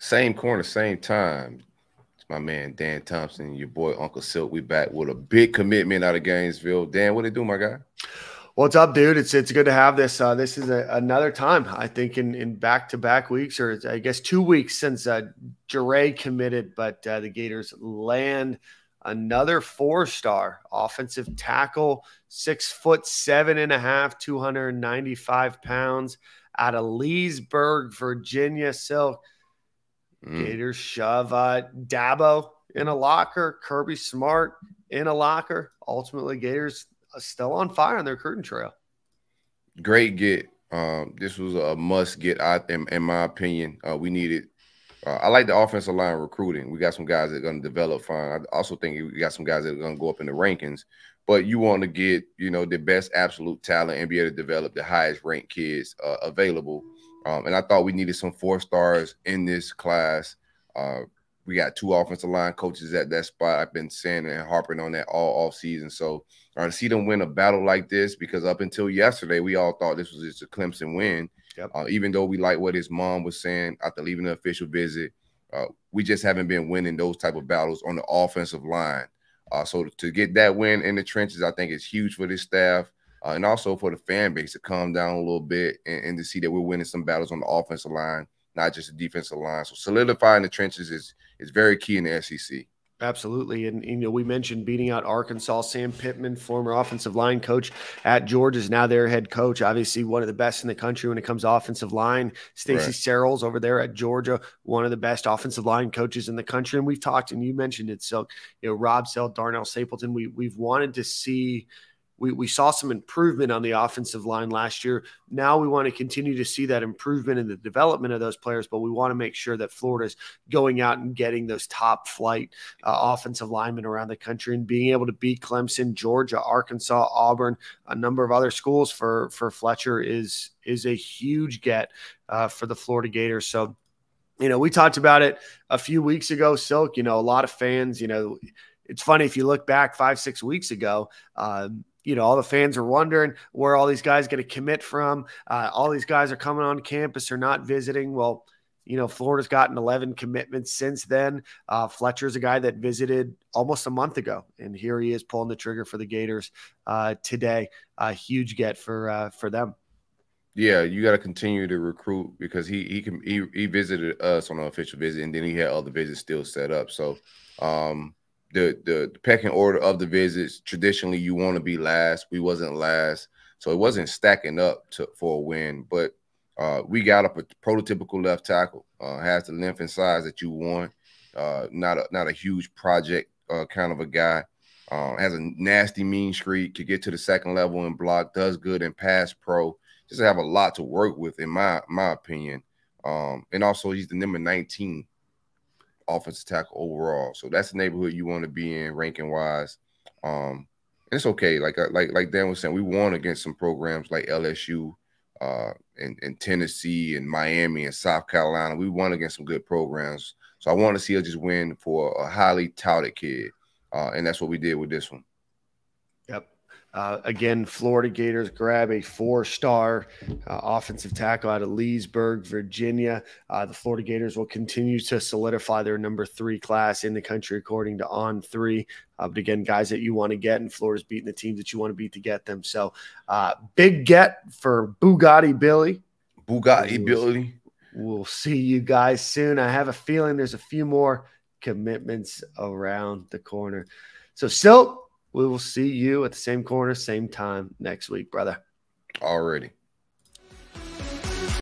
Same corner, same time. It's my man Dan Thompson, your boy Uncle Silk. We back with a big commitment out of Gainesville. Dan, what it do, my guy? What's up, dude? It's good to have this. This is another time, I think, in back-to-back weeks, or I guess 2 weeks since Jure committed, but the Gators land another four-star offensive tackle, 6'7.5", 295 pounds, out of Leesburg, Virginia. So Gators shove Dabo in a locker, Kirby Smart in a locker. Ultimately, Gators still on fire on their recruiting trail. Great get. This was a must get out in my opinion. We needed. I like the offensive line recruiting. We got some guys that are going to develop fine. I also think we got some guys that are going to go up in the rankings. But you want to get, the best absolute talent and be able to develop the highest ranked kids available. And I thought we needed some 4-stars in this class. We got 2 offensive line coaches at that spot. I've been saying and harping on that all season. So to see them win a battle like this, because up until yesterday, we all thought this was just a Clemson win. Yep. Even though we like what his mom was saying after leaving the official visit, we just haven't been winning those type of battles on the offensive line. So to get that win in the trenches, I think is huge for this staff and also for the fan base to calm down a little bit and to see that we're winning some battles on the offensive line, not just the defensive line. So solidifying the trenches is very key in the SEC. Absolutely. And we mentioned beating out Arkansas. Sam Pittman, former offensive line coach at Georgia, is now their head coach. Obviously, one of the best in the country when it comes to offensive line. Stacey Searles over there at Georgia, one of the best offensive line coaches in the country. And we've talked, and you mentioned it. So, Rob Sell, Darnell Stapleton, we've wanted to see. We saw some improvement on the offensive line last year. Now we want to continue to see that improvement in the development of those players, but we want to make sure that Florida's going out and getting those top flight offensive linemen around the country and being able to beat Clemson, Georgia, Arkansas, Auburn, a number of other schools for Fletcher is a huge get for the Florida Gators. So, we talked about it a few weeks ago, Silk. A lot of fans, it's funny if you look back 5-6 weeks ago, all the fans are wondering where all these guys going to commit from. All these guys are coming on campus or not visiting. Well, Florida's gotten 11 commitments since then. Fletcher's a guy that visited almost a month ago, and here he is pulling the trigger for the Gators today. A huge get for them. Yeah, you got to continue to recruit because he visited us on an official visit, and then he had other visits still set up. So, the pecking order of the visits, traditionally you want to be last. We wasn't last, so it wasn't stacking up for a win. But we got up a prototypical left tackle, has the length and size that you want. Not a huge project kind of a guy. Has a nasty mean streak, could get to the second level and block, does good in pass pro. Just have a lot to work with in my opinion. And also he's the number 19 offensive tackle overall. So that's the neighborhood you want to be in ranking wise. And it's okay. Like Dan was saying, we won against some programs like LSU and Tennessee and Miami and South Carolina. We won against some good programs. So I want to see us just win for a highly touted kid. And that's what we did with this one. Yep. Again, Florida Gators grab a 4-star offensive tackle out of Leesburg, Virginia. The Florida Gators will continue to solidify their number 3 class in the country, according to On3. But again, guys that you want to get, and Florida's beating the teams that you want to beat to get them. So big get for Bugatti Billy. We'll see you guys soon. I have a feeling there's a few more commitments around the corner. So, Silk, we will see you at the same corner, same time next week, brother. Already.